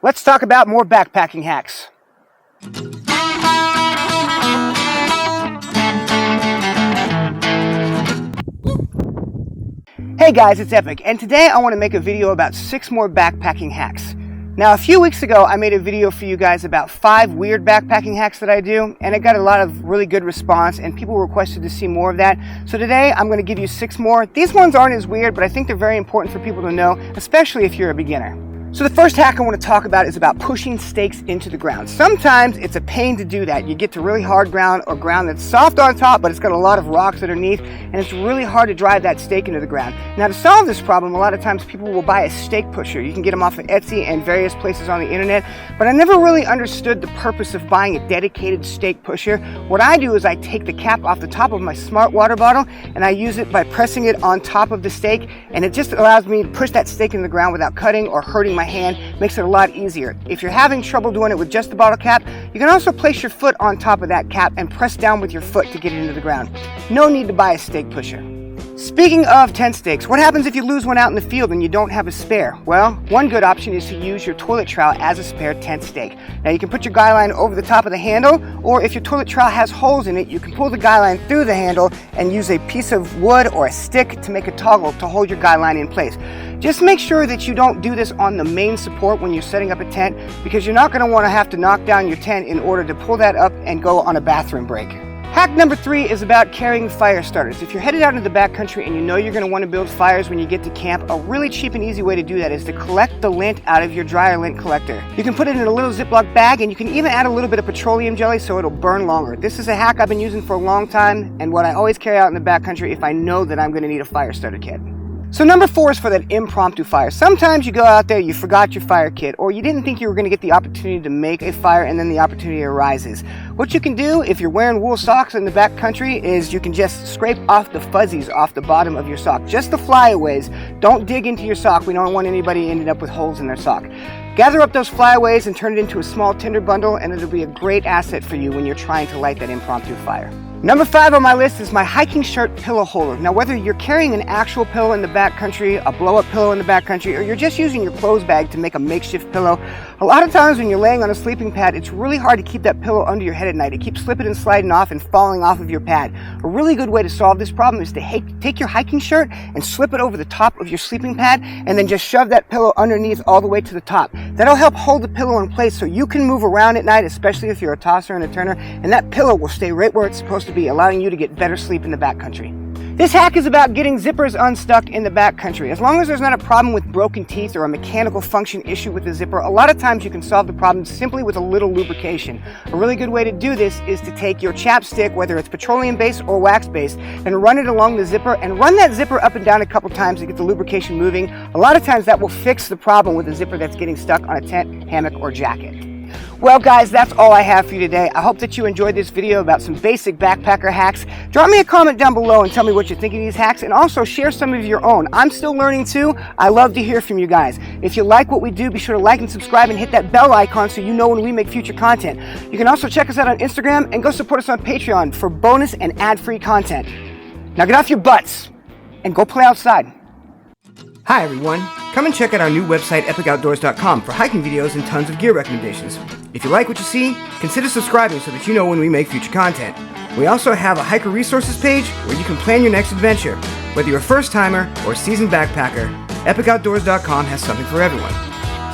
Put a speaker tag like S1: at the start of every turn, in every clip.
S1: Let's talk about more backpacking hacks. Hey guys, it's Epic, and today I want to make a video about 6 more backpacking hacks. Now, a few weeks ago, I made a video for you guys about 5 weird backpacking hacks that I do, and it got a lot of really good response, and people requested to see more of that. So today, I'm going to give you 6 more. These ones aren't as weird, but I think they're very important for people to know, especially if you're a beginner. So the first hack I want to talk about is about pushing stakes into the ground. Sometimes it's a pain to do that. You get to really hard ground or ground that's soft on top, but it's got a lot of rocks underneath, and it's really hard to drive that stake into the ground. Now, to solve this problem, a lot of times people will buy a stake pusher. You can get them off of Etsy and various places on the internet, but I never really understood the purpose of buying a dedicated stake pusher. What I do is I take the cap off the top of my smart water bottle, and I use it by pressing it on top of the stake, and it just allows me to push that stake in the ground without cutting or hurting my hand. Makes it a lot easier. If you're having trouble doing it with just the bottle cap, you can also place your foot on top of that cap and press down with your foot to get it into the ground. No need to buy a stake pusher. Speaking of tent stakes, what happens if you lose one out in the field and you don't have a spare? Well, one good option is to use your toilet trowel as a spare tent stake. Now, you can put your guy line over the top of the handle, or if your toilet trowel has holes in it, you can pull the guy line through the handle and use a piece of wood or a stick to make a toggle to hold your guy line in place. Just make sure that you don't do this on the main support when you're setting up a tent, because you're not going to want to have to knock down your tent in order to pull that up and go on a bathroom break. Hack number 3 is about carrying fire starters. If you're headed out into the backcountry and you know you're going to want to build fires when you get to camp, a really cheap and easy way to do that is to collect the lint out of your dryer lint collector. You can put it in a little Ziploc bag, and you can even add a little bit of petroleum jelly so it'll burn longer. This is a hack I've been using for a long time, and what I always carry out in the backcountry if I know that I'm going to need a fire starter kit. So number 4 is for that impromptu fire. Sometimes you go out there, you forgot your fire kit, or you didn't think you were going to get the opportunity to make a fire, and then the opportunity arises. What you can do if you're wearing wool socks in the backcountry is you can just scrape off the fuzzies off the bottom of your sock. Just the flyaways. Don't dig into your sock. We don't want anybody ending up with holes in their sock. Gather up those flyaways and turn it into a small tinder bundle, and it'll be a great asset for you when you're trying to light that impromptu fire. Number 5 on my list is my hiking shirt pillow holder. Now, whether you're carrying an actual pillow in the backcountry, a blow-up pillow in the backcountry, or you're just using your clothes bag to make a makeshift pillow, a lot of times when you're laying on a sleeping pad, it's really hard to keep that pillow under your head at night. It keeps slipping and sliding off and falling off of your pad. A really good way to solve this problem is to take your hiking shirt and slip it over the top of your sleeping pad, and then just shove that pillow underneath all the way to the top. That'll help hold the pillow in place so you can move around at night, especially if you're a tosser and a turner, and that pillow will stay right where it's supposed to be, allowing you to get better sleep in the backcountry. This hack is about getting zippers unstuck in the backcountry. As long as there's not a problem with broken teeth or a mechanical function issue with the zipper, a lot of times you can solve the problem simply with a little lubrication. A really good way to do this is to take your chapstick, whether it's petroleum-based or wax-based, and run it along the zipper, and run that zipper up and down a couple times to get the lubrication moving. A lot of times that will fix the problem with the zipper that's getting stuck on a tent, hammock, or jacket. Well guys, that's all I have for you today. I hope that you enjoyed this video about some basic backpacker hacks. Drop me a comment down below and tell me what you think of these hacks, and also share some of your own. I'm still learning too. I love to hear from you guys. If you like what we do, be sure to like and subscribe and hit that bell icon so you know when we make future content. You can also check us out on Instagram and go support us on Patreon for bonus and ad-free content. Now get off your butts and go play outside. Hi everyone, come and check out our new website epicoutdoors.com for hiking videos and tons of gear recommendations. If you like what you see, consider subscribing so that you know when we make future content. We also have a hiker resources page where you can plan your next adventure. Whether you're a first timer or a seasoned backpacker, epicoutdoors.com has something for everyone.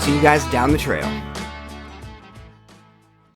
S1: See you guys down the trail.